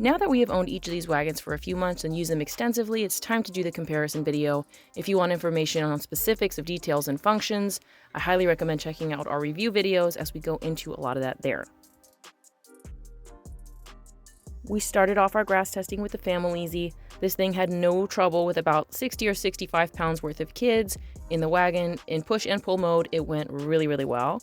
Now that we have owned each of these wagons for a few months and used them extensively, it's time to do the comparison video. If you want information on specifics of details and functions, I highly recommend checking out our review videos as we go into a lot of that there. We started off our grass testing with the Famileasy. This thing had no trouble with about 60 or 65 pounds worth of kids in the wagon. In push and pull mode, it went really, really well.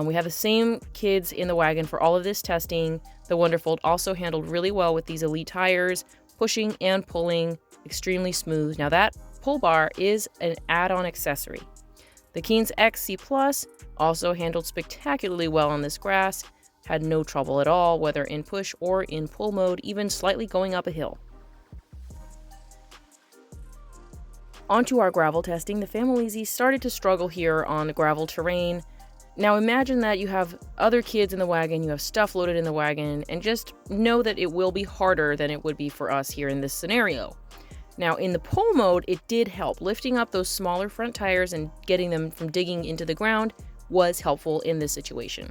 We have the same kids in the wagon for all of this testing. The Wonderfold also handled really well with these elite tires, pushing and pulling extremely smooth. Now that pull bar is an add-on accessory. The Keenz XC Plus also handled spectacularly well on this grass, had no trouble at all, whether in push or in pull mode, even slightly going up a hill. Onto our gravel testing, the Famileasy started to struggle here on the gravel terrain. Now imagine that you have other kids in the wagon, you have stuff loaded in the wagon, and just know that it will be harder than it would be for us here in this scenario. Now in the pull mode, it did help. Lifting up those smaller front tires and getting them from digging into the ground was helpful in this situation.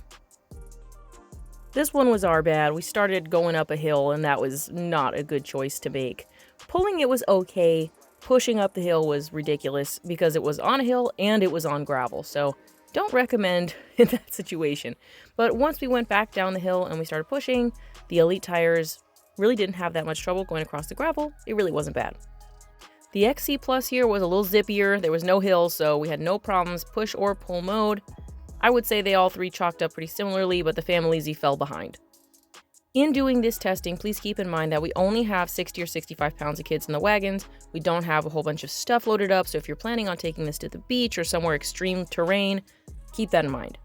This one was our bad. We started going up a hill and that was not a good choice to make. Pulling it was okay. Pushing up the hill was ridiculous because it was on a hill and it was on gravel. So don't recommend in that situation. But once we went back down the hill and we started pushing, the elite tires really didn't have that much trouble going across the gravel. It really wasn't bad. The XC Plus here was a little zippier. There was no hill, so we had no problems push or pull mode. I would say they all three chalked up pretty similarly, but the Famileasy fell behind. In doing this testing, please keep in mind that we only have 60 or 65 pounds of kids in the wagons. We don't have a whole bunch of stuff loaded up, so if you're planning on taking this to the beach or somewhere extreme terrain, keep that in mind.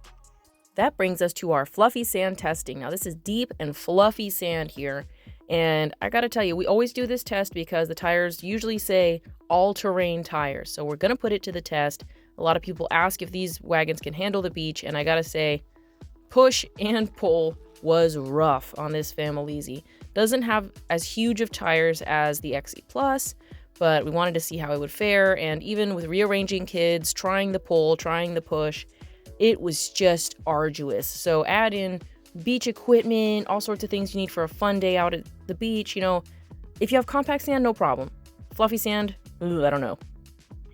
That brings us to our fluffy sand testing. Now this is deep and fluffy sand here, and I gotta tell you, we always do this test because the tires usually say all-terrain tires, so we're gonna put it to the test. A lot of people ask if these wagons can handle the beach, and I gotta say, push and pull was rough on this Famileasy. Doesn't have as huge of tires as the XC Plus, but we wanted to see how it would fare, and even with rearranging kids, trying the pull, trying the push, it was just arduous. So add in beach equipment, all sorts of things you need for a fun day out at the beach. You know, if you have compact sand, no problem. Fluffy sand, I don't know.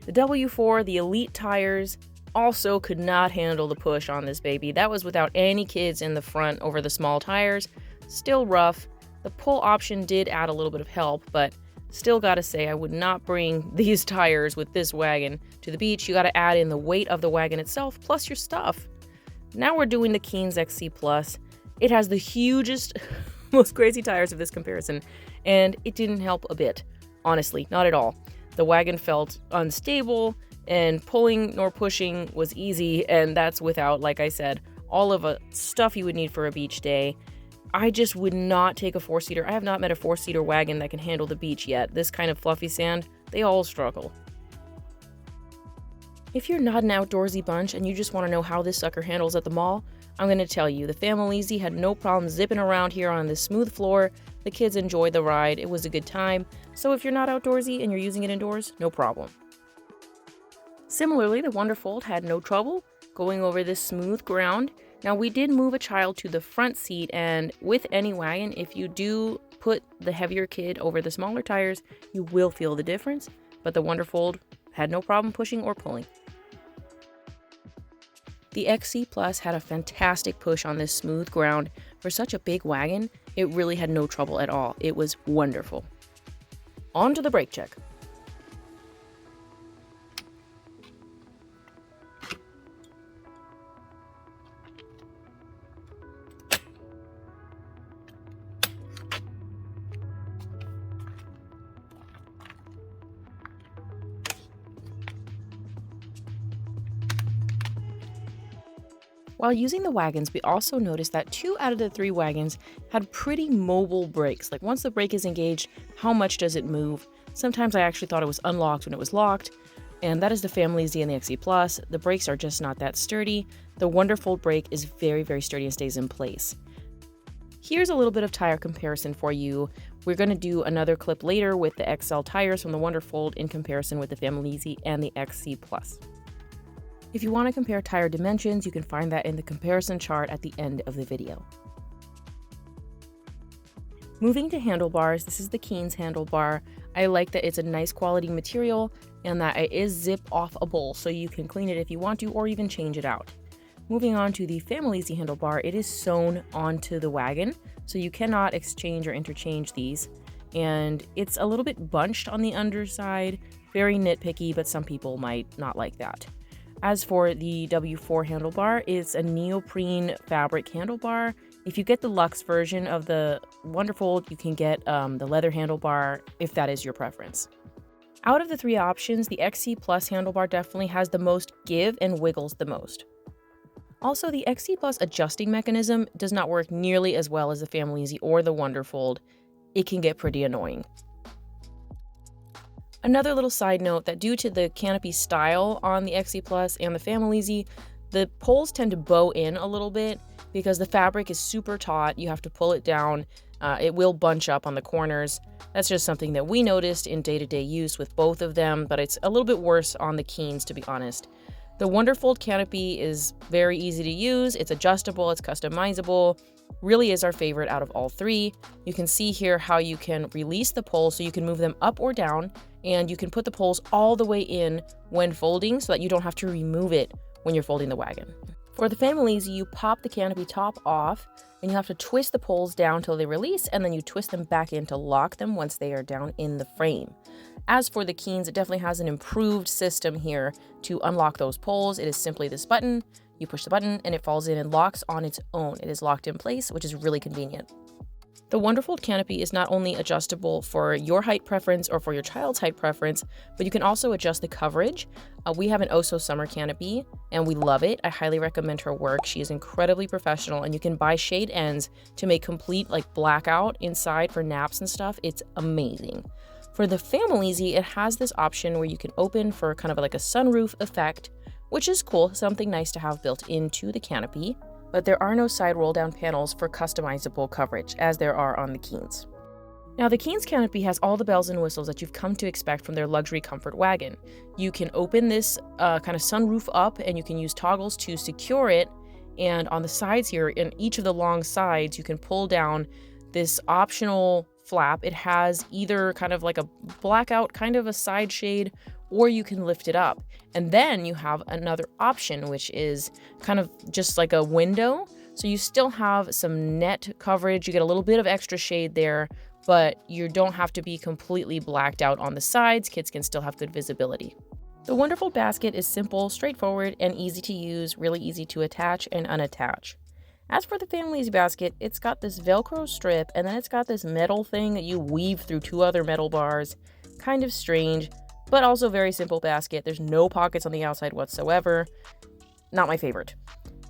The W4, the elite tires, also could not handle the push on this baby. That was without any kids in the front over the small tires. Still rough. The pull option did add a little bit of help, but still gotta say I would not bring these tires with this wagon to the beach. You gotta add in the weight of the wagon itself plus your stuff. Now we're doing the Keenz XC Plus. It has the hugest, most crazy tires of this comparison, and it didn't help a bit. Honestly, not at all. The wagon felt unstable, and pulling nor pushing was easy, and that's without, like I said, all of the stuff you would need for a beach day. I just would not take a four-seater. I have not met a four-seater wagon that can handle the beach yet. This kind of fluffy sand, they all struggle. If you're not an outdoorsy bunch and you just want to know how this sucker handles at the mall, I'm going to tell you, the Famileasy had no problem zipping around here on this smooth floor. The kids enjoyed the ride. It was a good time. So if you're not outdoorsy and you're using it indoors, no problem. Similarly, the Wonderfold had no trouble going over this smooth ground. Now, we did move a child to the front seat, and with any wagon, if you do put the heavier kid over the smaller tires, you will feel the difference, but the Wonderfold had no problem pushing or pulling. The XC Plus had a fantastic push on this smooth ground. For such a big wagon, it really had no trouble at all. It was wonderful. On to the brake check. While using the wagons, we also noticed that 2 out of the 3 wagons had pretty mobile brakes. Like once the brake is engaged, how much does it move? Sometimes I actually thought it was unlocked when it was locked, and that is the Famileasy and the XC Plus. The brakes are just not that sturdy. The Wonderfold brake is very, very sturdy and stays in place. Here's a little bit of tire comparison for you. We're going to do another clip later with the XL tires from the Wonderfold in comparison with the Famileasy and the XC Plus. If you want to compare tire dimensions, you can find that in the comparison chart at the end of the video. Moving to handlebars, this is the Keenz handlebar. I like that it's a nice quality material and that it is zip-offable, so you can clean it if you want to or even change it out. Moving on to the Famileasy handlebar, it is sewn onto the wagon, so you cannot exchange or interchange these. And it's a little bit bunched on the underside, very nitpicky, but some people might not like that. As for the W4 handlebar, it's a neoprene fabric handlebar. If you get the luxe version of the Wonderfold, you can get the leather handlebar if that is your preference. Out of the three options, the XC Plus handlebar definitely has the most give and wiggles the most. Also, the XC Plus adjusting mechanism does not work nearly as well as the Famileasy or the Wonderfold. It can get pretty annoying. Another little side note that due to the canopy style on the XC Plus and the Famileasy, the poles tend to bow in a little bit because the fabric is super taut. You have to pull it down. It will bunch up on the corners. That's just something that we noticed in day-to-day use with both of them, but it's a little bit worse on the Keenz, to be honest. The Wonderfold canopy is very easy to use. It's adjustable, it's customizable. Really is our favorite out of all three. You can see here how you can release the poles so you can move them up or down, and you can put the poles all the way in when folding so that you don't have to remove it when you're folding the wagon. For the Famileasy, you pop the canopy top off and you have to twist the poles down till they release, and then you twist them back in to lock them once they are down in the frame. As for the Keenz, it definitely has an improved system here to unlock those poles. It is simply this button. You push the button and it falls in and locks on its own. It is locked in place, which is really convenient. The Wonderfold canopy is not only adjustable for your height preference or for your child's height preference, but you can also adjust the coverage. We have an Oso summer canopy and we love it. I highly recommend her work. She is incredibly professional, and you can buy shade ends to make complete like blackout inside for naps and stuff. It's amazing. For the Famileasy, it has this option where you can open for kind of like a sunroof effect, which is cool, something nice to have built into the canopy. But there are no side roll-down panels for customizable coverage, as there are on the Keenz. Now, the Keenz canopy has all the bells and whistles that you've come to expect from their luxury comfort wagon. You can open this kind of sunroof up, and you can use toggles to secure it. And on the sides here, in each of the long sides, you can pull down this optional flap. It has either kind of like a blackout, kind of a side shade, or you can lift it up. And then you have another option, which is kind of just like a window. So you still have some net coverage. You get a little bit of extra shade there, but you don't have to be completely blacked out on the sides. Kids can still have good visibility. The Wonderfold basket is simple, straightforward, and easy to use, really easy to attach and unattach. As for the Famileasy basket, it's got this Velcro strip, and then it's got this metal thing that you weave through two other metal bars. Kind of strange, but also very simple basket. There's no pockets on the outside whatsoever. Not my favorite.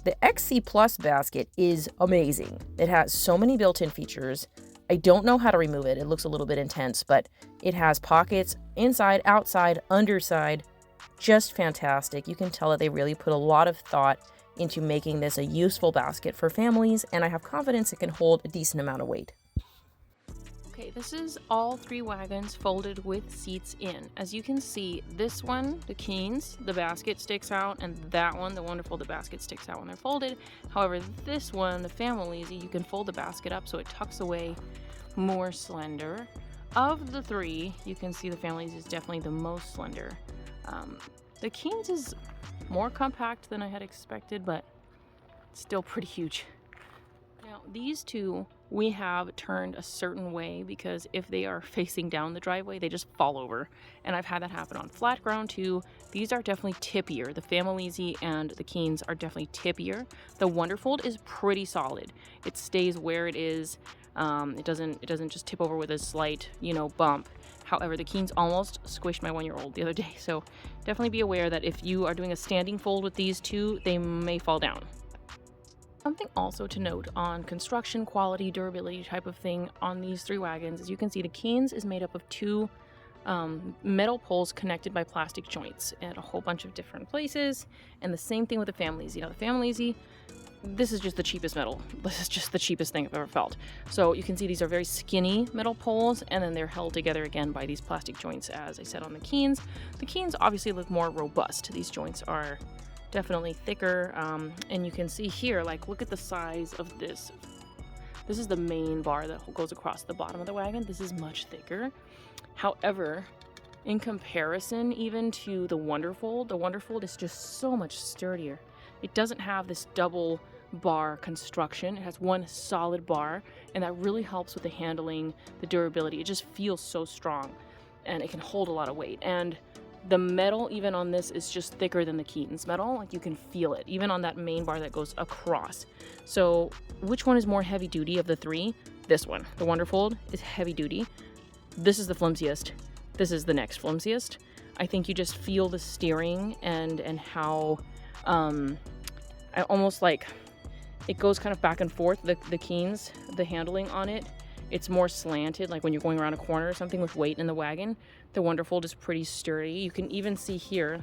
The XC Plus basket is amazing. It has so many built-in features. I don't know how to remove it. It looks a little bit intense, but it has pockets inside, outside, underside. Just fantastic. You can tell that they really put a lot of thought into making this a useful basket for families, and I have confidence it can hold a decent amount of weight. Okay, this is all three wagons folded with seats in. As you can see, this one, the Keenz, the basket sticks out, and that one, the Wonderfold, the basket sticks out when they're folded. However, this one, the Famileasy, you can fold the basket up so it tucks away more slender. Of the three, you can see the Famileasy is definitely the most slender. The Keenz is more compact than I had expected, but still pretty huge. Now, these two we have turned a certain way because if they are facing down the driveway, they just fall over. And I've had that happen on flat ground too. These are definitely tippier. The Famileasy and the Keenz are definitely tippier. The Wonderfold is pretty solid. It stays where it is. It doesn't just tip over with a slight, bump. However, the Keenz almost squished my 1-year-old the other day, so definitely be aware that if you are doing a standing fold with these two, they may fall down. Something also to note on construction, quality, durability type of thing on these three wagons, as you can see, the Keenz is made up of two metal poles connected by plastic joints at a whole bunch of different places, and the same thing with the Famileasy. Now, the Famileasy, this is just the cheapest metal. This is just the cheapest thing I've ever felt. So you can see these are very skinny metal poles, and then they're held together again by these plastic joints, as I said on the Keenz. The Keenz obviously look more robust. These joints are definitely thicker, and you can see here, look at the size of this This is the main bar that goes across the bottom of the wagon. This is much thicker. However, in comparison even to the Wonderfold is just so much sturdier. It doesn't have this double bar construction. It has one solid bar, and that really helps with the handling, the durability. It just feels so strong, and it can hold a lot of weight. And the metal even on this is just thicker than the Keenz metal. Like, you can feel it even on that main bar that goes across. So which one is more heavy duty of the three? This one, the Wonderfold, is heavy duty. This is the flimsiest. This is the next flimsiest. I think you just feel the steering and how I almost like it goes kind of back and forth. The Keenz, the handling on it, it's more slanted, like when you're going around a corner or something with weight in the wagon. The Wonderfold is pretty sturdy. You can even see here,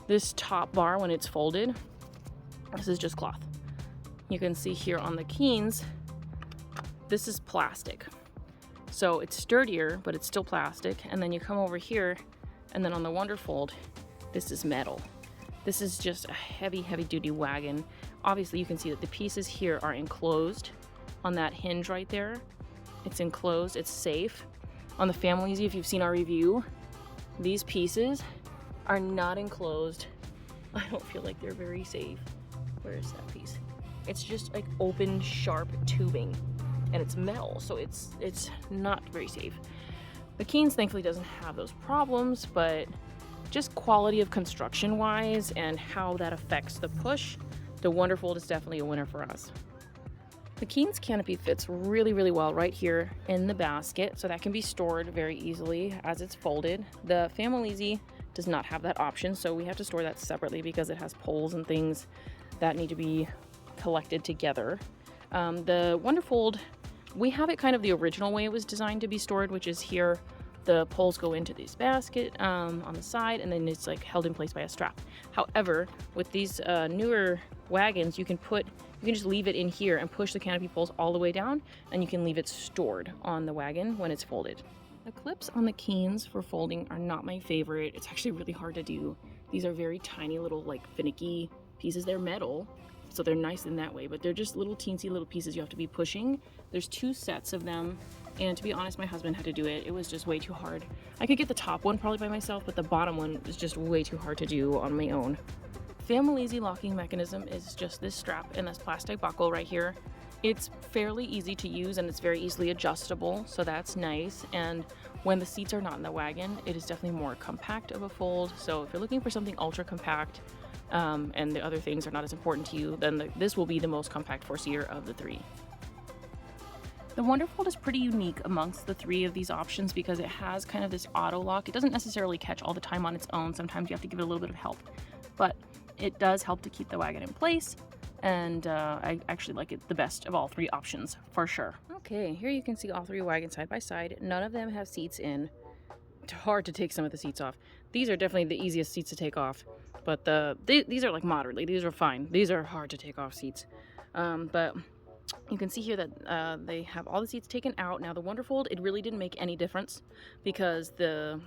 this top bar when it's folded, this is just cloth. You can see here on the Keenz, this is plastic. So it's sturdier, but it's still plastic. And then you come over here, and then on the Wonderfold, this is metal. This is just a heavy, heavy duty wagon. Obviously you can see that the pieces here are enclosed on that hinge right there. It's enclosed, it's safe. On the Famileasy, if you've seen our review, these pieces are not enclosed. I don't feel like they're very safe. Where is that piece? It's just like open, sharp tubing, and it's metal, so it's not very safe. The Keenz thankfully doesn't have those problems, but just quality of construction wise and how that affects the push, the Wonderfold is definitely a winner for us. The Keenz canopy fits really, really well right here in the basket, so that can be stored very easily as it's folded. The Famileasy does not have that option, so we have to store that separately because it has poles and things that need to be collected together. The Wonderfold, we have it kind of the original way it was designed to be stored, which is here. The poles go into this basket on the side, and then it's like held in place by a strap. However, with these newer wagons, you can just leave it in here and push the canopy poles all the way down, and you can leave it stored on the wagon when it's folded. The clips on the Keenz for folding are not my favorite. It's actually really hard to do. These are very tiny little like finicky pieces. They're metal, so they're nice in that way, but they're just little teensy little pieces you have to be pushing. There's 2 sets of them, and to be honest, my husband had to do it. It was just way too hard. I could get the top one probably by myself, but the bottom one was just way too hard to do on my own. Famileasy locking mechanism is just this strap and this plastic buckle right here. It's fairly easy to use, and it's very easily adjustable, so that's nice. And when the seats are not in the wagon, it is definitely more compact of a fold. So if you're looking for something ultra compact, and the other things are not as important to you, then this will be the most compact 4-seater of the 3. The Wonderfold is pretty unique amongst the 3 of these options because it has kind of this auto lock. It doesn't necessarily catch all the time on its own. Sometimes you have to give it a little bit of help, but it does help to keep the wagon in place, and I actually like it the best of all 3 options for sure. Okay, here you can see all 3 wagons side by side. None of them have seats in. It's hard to take some of the seats off. These are definitely the easiest seats to take off, but these are like moderately. These are fine. These are hard to take off seats, but you can see here that they have all the seats taken out. Now the Wonderfold, it really didn't make any difference because the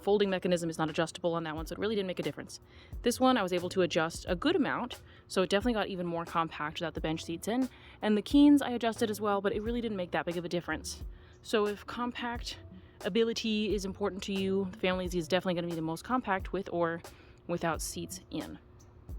folding mechanism is not adjustable on that one, so it really didn't make a difference. This one I was able to adjust a good amount, so it definitely got even more compact without the bench seats in. And the Keenz I adjusted as well, but it really didn't make that big of a difference. So if compact ability is important to you, the Famileasy is definitely going to be the most compact with or without seats in.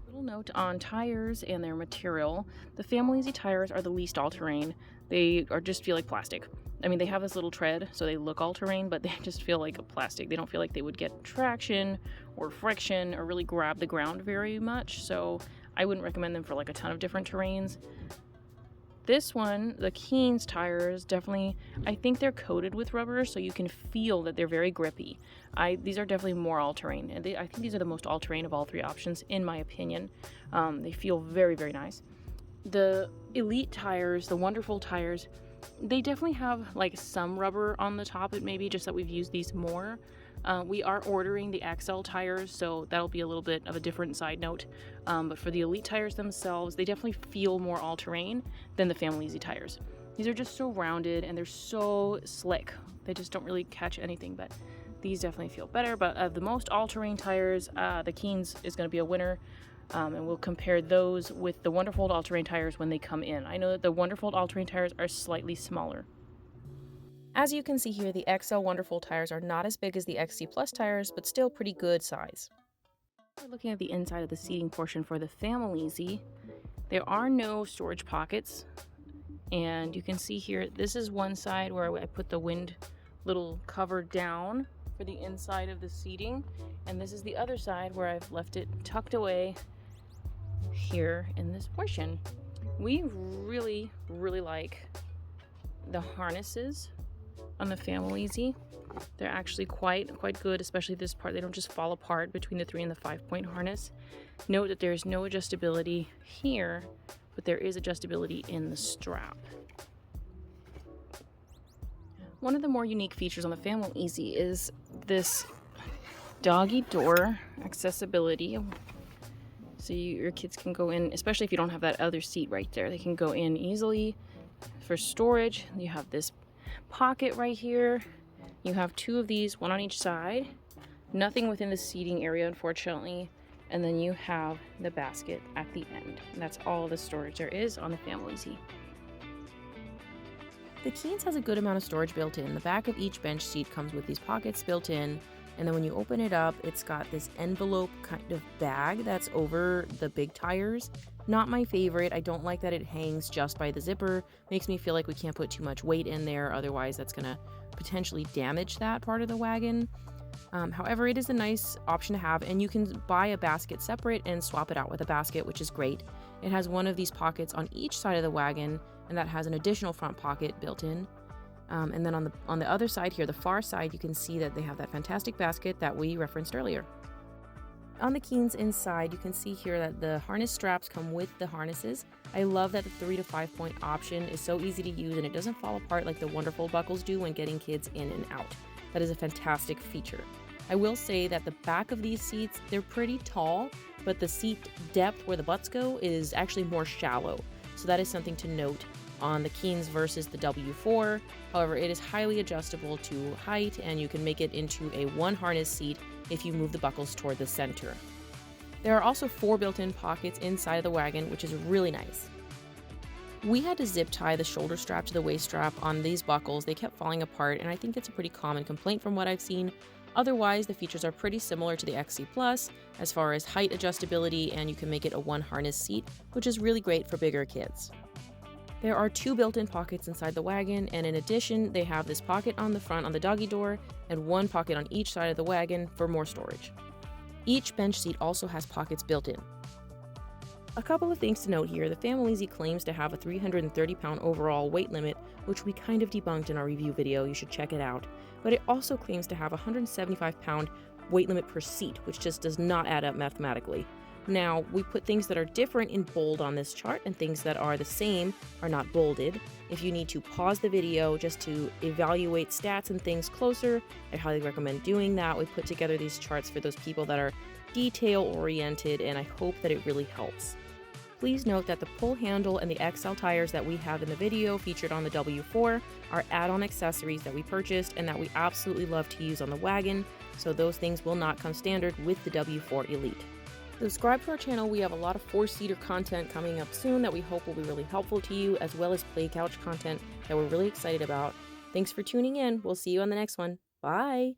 Little note on tires and their material. The Famileasy tires are the least all-terrain. They just feel like plastic. I mean, they have this little tread, so they look all-terrain, but they just feel like a plastic. They don't feel like they would get traction or friction or really grab the ground very much, so I wouldn't recommend them for like a ton of different terrains. This one, the Keenz tires, definitely, I think they're coated with rubber, so you can feel that they're very grippy. These are definitely more all-terrain, and I think these are the most all-terrain of all 3 options, in my opinion. They feel very, very nice. The Elite tires, the Wonderfold tires, they definitely have like some rubber on the top, it may be just that we've used these more. We are ordering the XL tires, so that'll be a little bit of a different side note. But for the Elite tires themselves, they definitely feel more all-terrain than the Famileasy tires. These are just so rounded and they're so slick. They just don't really catch anything, but these definitely feel better. But of the most all-terrain tires, the Keenz is going to be a winner. And we'll compare those with the Wonderfold all-terrain tires when they come in. I know that the Wonderfold all-terrain tires are slightly smaller. As you can see here, the XL Wonderfold tires are not as big as the XC Plus tires, but still pretty good size. We're looking at the inside of the seating portion for the Famileasy. There are no storage pockets, and you can see here, this is one side where I put the wind little cover down for the inside of the seating, and this is the other side where I've left it tucked away here in this portion. We really like the harnesses on the Famileasy. They're actually quite good, especially this part. They don't just fall apart between the 3 and the 5-point harness. Note that there's no adjustability here, but there is adjustability in the strap. One of the more unique features on the Famileasy is this doggy door accessibility. So your kids can go in, especially if you don't have that other seat right there. They can go in easily for storage. You have this pocket right here. You have 2 of these, one on each side. Nothing within the seating area, unfortunately. And then you have the basket at the end. And that's all the storage there is on the Famileasy. The Keenz has a good amount of storage built in. The back of each bench seat comes with these pockets built in. And then when you open it up, it's got this envelope kind of bag that's over the big tires. Not my favorite. I don't like that it hangs just by the zipper. Makes me feel like we can't put too much weight in there. Otherwise, that's going to potentially damage that part of the wagon. However, it is a nice option to have, and you can buy a basket separate and swap it out with a basket, which is great. It has one of these pockets on each side of the wagon, and that has an additional front pocket built in. And then on the other side here, the far side, you can see that they have that fantastic basket that we referenced earlier. On the Keenz inside, you can see here that the harness straps come with the harnesses. I love that the 3 to 5 point option is so easy to use and it doesn't fall apart like the Wonderfold buckles do when getting kids in and out. That is a fantastic feature. I will say that the back of these seats, they're pretty tall, but the seat depth where the butts go is actually more shallow. So that is something to note on the Keenz versus the W4. However, it is highly adjustable to height and you can make it into a 1 harness seat if you move the buckles toward the center. There are also 4 built-in pockets inside of the wagon, which is really nice. We had to zip tie the shoulder strap to the waist strap on these buckles. They kept falling apart, and I think it's a pretty common complaint from what I've seen. Otherwise, the features are pretty similar to the XC Plus as far as height adjustability, and you can make it a 1 harness seat, which is really great for bigger kids. There are 2 built-in pockets inside the wagon, and in addition, they have this pocket on the front on the doggy door and 1 pocket on each side of the wagon for more storage. Each bench seat also has pockets built in. A couple of things to note here. The Famileasy claims to have a 330-pound overall weight limit, which we kind of debunked in our review video. You should check it out. But it also claims to have a 175-pound weight limit per seat, which just does not add up mathematically. Now, we put things that are different in bold on this chart, and things that are the same are not bolded. If you need to pause the video just to evaluate stats and things closer, I highly recommend doing that. We put together these charts for those people that are detail-oriented, and I hope that it really helps. Please note that the pull handle and the XL tires that we have in the video featured on the W4 are add-on accessories that we purchased and that we absolutely love to use on the wagon, so those things will not come standard with the W4 Elite. Subscribe to our channel. We have a lot of 4-seater content coming up soon that we hope will be really helpful to you, as well as play couch content that we're really excited about. Thanks for tuning in. We'll see you on the next one. Bye!